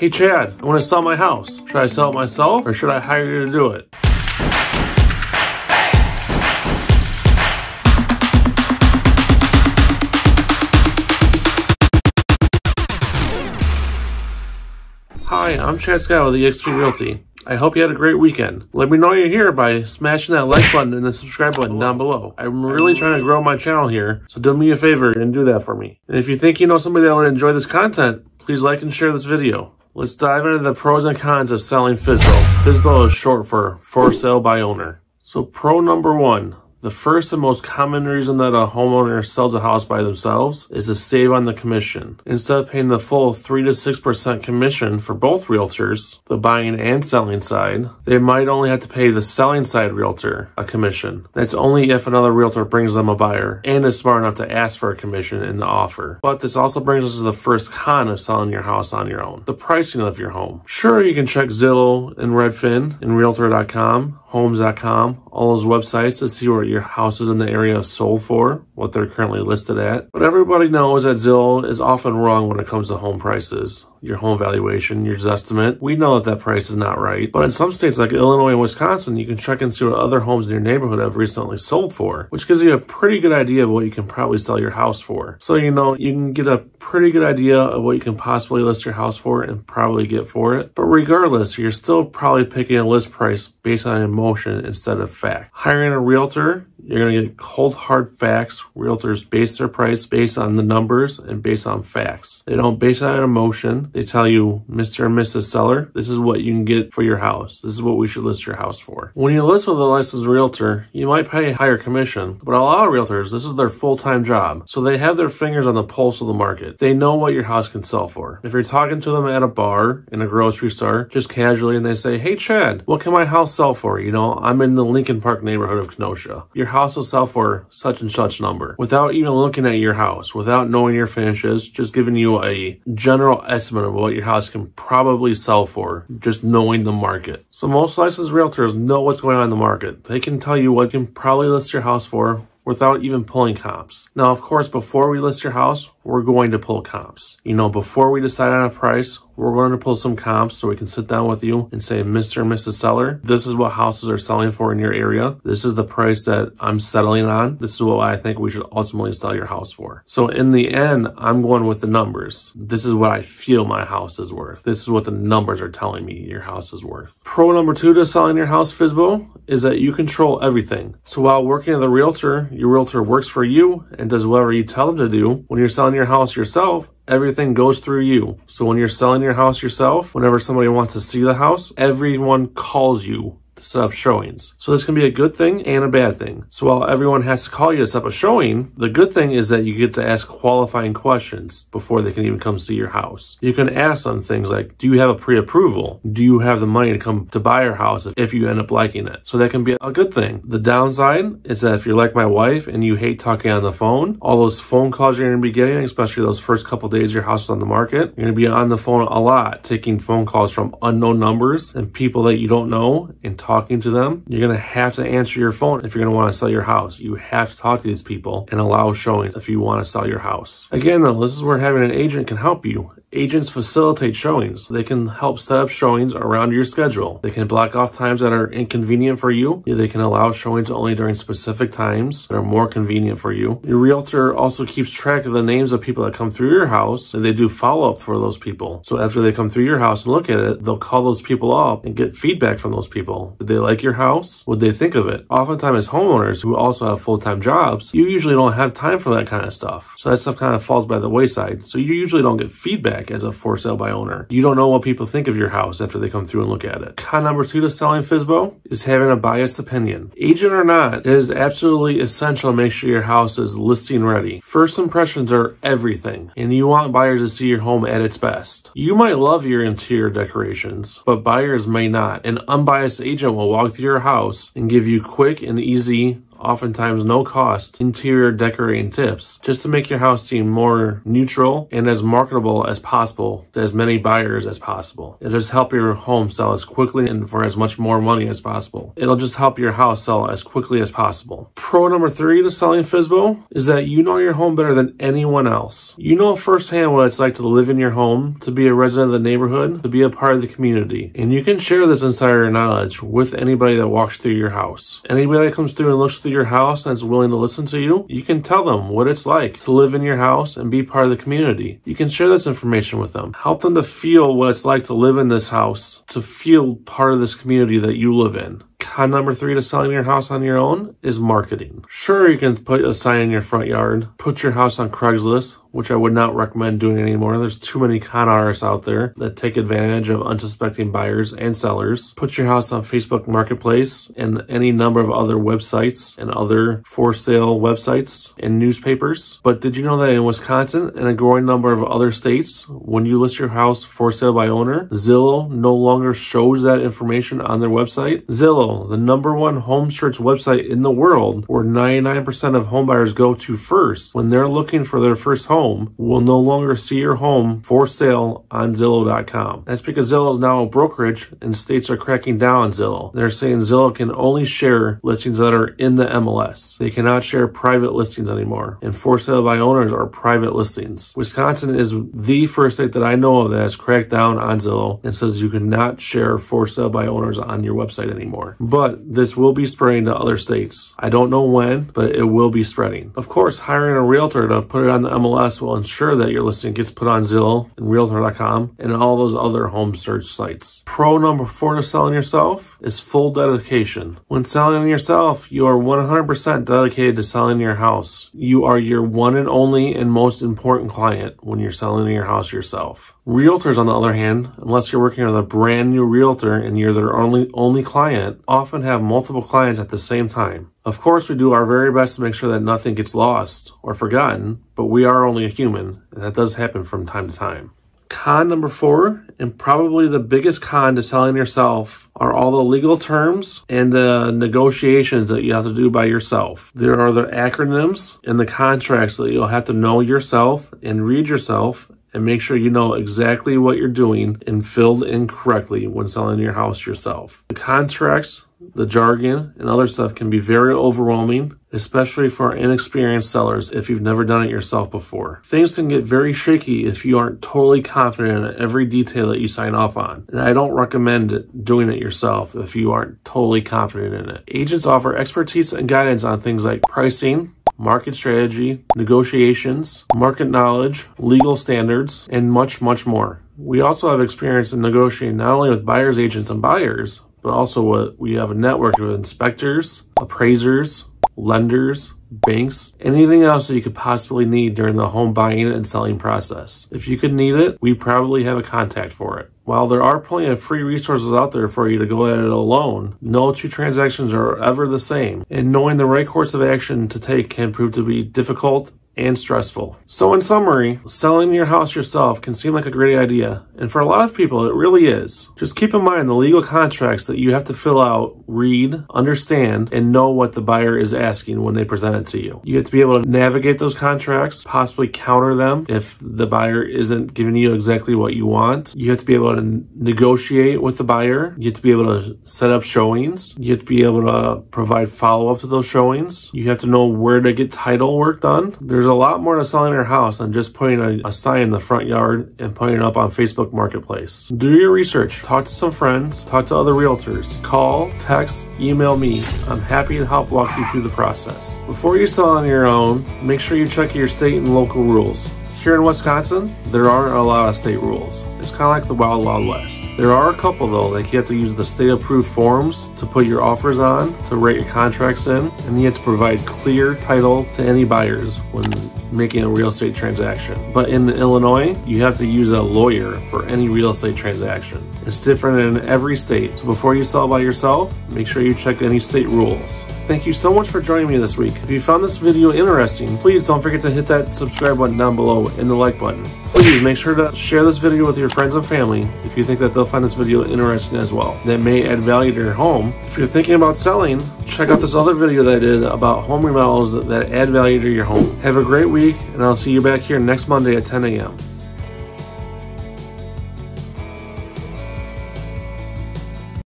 Hey Chad, I want to sell my house. Should I sell it myself or should I hire you to do it? Hi, I'm Chad Scott with eXp Realty. I hope you had a great weekend. Let me know you're here by smashing that like button and the subscribe button down below. I'm really trying to grow my channel here, so do me a favor and do that for me. And if you think you know somebody that would enjoy this content, please like and share this video. Let's dive into the pros and cons of selling FSBO. FSBO is short for sale by owner. So pro number one. The first and most common reason that a homeowner sells a house by themselves is to save on the commission. Instead of paying the full 3 to 6% commission for both realtors, the buying and selling side, they might only have to pay the selling side realtor a commission. That's only if another realtor brings them a buyer and is smart enough to ask for a commission in the offer. But this also brings us to the first con of selling your house on your own, the pricing of your home. Sure, you can check Zillow and Redfin and Realtor.com, Homes.com, all those websites to see what your houses in the area have sold for, what they're currently listed at. But everybody knows that Zillow is often wrong when it comes to home prices. Your home valuation, your estimate. We know that price is not right. But in some states like Illinois and Wisconsin, you can check and see what other homes in your neighborhood have recently sold for, which gives you a pretty good idea of what you can probably sell your house for. So you know, you can get a pretty good idea of what you can possibly list your house for and probably get for it. But regardless, you're still probably picking a list price based on emotion instead of fact. Hiring a realtor, you're going to get cold hard facts. Realtors base their price based on the numbers and based on facts. They don't base it on emotion. They tell you, Mr. and Mrs. Seller, this is what you can get for your house. This is what we should list your house for. When you list with a licensed realtor, you might pay a higher commission, but a lot of realtors, this is their full-time job. So they have their fingers on the pulse of the market. They know what your house can sell for. If you're talking to them at a bar, in a grocery store, just casually, and they say, hey Chad, what can my house sell for? You know, I'm in the Lincoln Park neighborhood of Kenosha. Your house will sell for such and such number. Without even looking at your house, without knowing your finishes, just giving you a general estimate of what your house can probably sell for, just knowing the market. So most licensed realtors know what's going on in the market. They can tell you what you can probably list your house for without even pulling comps. Now, of course, before we list your house, we're going to pull comps. You know, before we decide on a price, we're going to pull some comps so we can sit down with you and say, Mr. and Mrs. Seller, this is what houses are selling for in your area. This is the price that I'm settling on. This is what I think we should ultimately sell your house for. So in the end, I'm going with the numbers. This is what I feel my house is worth. This is what the numbers are telling me your house is worth. Pro number two to selling your house, FSBO, is that you control everything. So while working as a realtor, your realtor works for you and does whatever you tell them to do. When you're selling your house yourself, everything goes through you. So when you're selling your house yourself, whenever somebody wants to see the house, everyone calls you to set up showings. So this can be a good thing and a bad thing. So while everyone has to call you to set up a showing, the good thing is that you get to ask qualifying questions before they can even come see your house. You can ask them things like, do you have a pre-approval? Do you have the money to come to buy your house if you end up liking it? So that can be a good thing. The downside is that if you're like my wife and you hate talking on the phone, all those phone calls you're going to be getting, especially those first couple days your house is on the market, you're going to be on the phone a lot, taking phone calls from unknown numbers and people that you don't know and talking to them. You're going to have to answer your phone if you're going to want to sell your house. You have to talk to these people and allow showings if you want to sell your house. Again, though, this is where having an agent can help you. Agents facilitate showings. They can help set up showings around your schedule. They can block off times that are inconvenient for you. They can allow showings only during specific times that are more convenient for you. Your realtor also keeps track of the names of people that come through your house, and they do follow-up for those people. So after they come through your house and look at it, they'll call those people up and get feedback from those people. Did they like your house? What they think of it? Oftentimes as homeowners who also have full-time jobs, you usually don't have time for that kind of stuff. So that stuff kind of falls by the wayside. So you usually don't get feedback as a for sale by owner. You don't know what people think of your house after they come through and look at it. Con number two to selling FSBO is having a biased opinion. Agent or not, it is absolutely essential to make sure your house is listing ready. First impressions are everything, and you want buyers to see your home at its best. You might love your interior decorations, but buyers may not. An unbiased agent will walk through your house and give you quick and easy oftentimes no cost, interior decorating tips just to make your house seem more neutral and as marketable as possible to as many buyers as possible. It'll just help your home sell as quickly and for as much more money as possible. It'll just help your house sell as quickly as possible. Pro number 3 to selling FSBO is that you know your home better than anyone else. You know firsthand what it's like to live in your home, to be a resident of the neighborhood, to be a part of the community. And you can share this insider knowledge with anybody that walks through your house. Anybody that comes through and looks through your house and is willing to listen to you, you can tell them what it's like to live in your house and be part of the community. You can share this information with them. Help them to feel what it's like to live in this house, to feel part of this community that you live in. Con number 3 to selling your house on your own is marketing. Sure, you can put a sign in your front yard, put your house on Craigslist, which I would not recommend doing anymore. There's too many con artists out there that take advantage of unsuspecting buyers and sellers. Put your house on Facebook Marketplace and any number of other websites and other for sale websites and newspapers. But did you know that in Wisconsin and a growing number of other states, when you list your house for sale by owner, Zillow no longer shows that information on their website? Zillow, the #1 home search website in the world, where 99% of home buyers go to first when they're looking for their first home, will no longer see your home for sale on Zillow.com. That's because Zillow is now a brokerage and states are cracking down on Zillow. They're saying Zillow can only share listings that are in the MLS. They cannot share private listings anymore. And for sale by owners are private listings. Wisconsin is the first state that I know of that has cracked down on Zillow and says you cannot share for sale by owners on your website anymore. But this will be spreading to other states. I don't know when, but it will be spreading. Of course, hiring a realtor to put it on the MLS will ensure that your listing gets put on Zillow and Realtor.com and all those other home search sites. Pro number 4 to selling yourself is full dedication. When selling yourself, you are 100% dedicated to selling your house. You are your one and only and most important client when you're selling your house yourself. Realtors, on the other hand, unless you're working with a brand new realtor and you're their only client, often have multiple clients at the same time. Of course, we do our very best to make sure that nothing gets lost or forgotten, but we are only a human, and that does happen from time to time. Con number 4, and probably the biggest con to selling yourself, are all the legal terms and the negotiations that you have to do by yourself. There are the acronyms and the contracts that you'll have to know yourself and read yourself and make sure you know exactly what you're doing and filled in correctly when selling your house yourself. The contracts, the jargon, and other stuff can be very overwhelming, especially for inexperienced sellers if you've never done it yourself before. Things can get very shaky if you aren't totally confident in every detail that you sign off on. And I don't recommend doing it yourself if you aren't totally confident in it. Agents offer expertise and guidance on things like pricing, market strategy, negotiations, market knowledge, legal standards, and much, much more. We also have experience in negotiating not only with buyers, agents, and buyers, but also we have a network of inspectors, appraisers, lenders, banks, anything else that you could possibly need during the home buying and selling process. If you could need it, we probably have a contact for it. While there are plenty of free resources out there for you to go at it alone, no two transactions are ever the same, and knowing the right course of action to take can prove to be difficult and stressful. So in summary, selling your house yourself can seem like a great idea, and for a lot of people it really is. Just keep in mind the legal contracts that you have to fill out, read, understand, and know what the buyer is asking when they present it to you. You have to be able to navigate those contracts, possibly counter them if the buyer isn't giving you exactly what you want. You have to be able to negotiate with the buyer. You have to be able to set up showings. You have to be able to provide follow-up to those showings. You have to know where to get title work done. There's a lot more to selling your house than just putting a sign in the front yard and putting it up on Facebook Marketplace. Do your research. Talk to some friends. Talk to other realtors. Call, text, email me. I'm happy to help walk you through the process. Before you sell on your own, make sure you check your state and local rules. Here in Wisconsin, there aren't a lot of state rules. It's kind of like the Wild Wild West. There are a couple though, like you have to use the state-approved forms to put your offers on, to write your contracts in, and you have to provide clear title to any buyers when making a real estate transaction. But in Illinois, you have to use a lawyer for any real estate transaction. It's different in every state. So before you sell by yourself, make sure you check any state rules. Thank you so much for joining me this week. If you found this video interesting, please don't forget to hit that subscribe button down below and the like button. Please make sure to share this video with your friends and family if you think that they'll find this video interesting as well. That may add value to your home. If you're thinking about selling, check out this other video that I did about home remodels that add value to your home. Have a great week, and I'll see you back here next Monday at 10 a.m.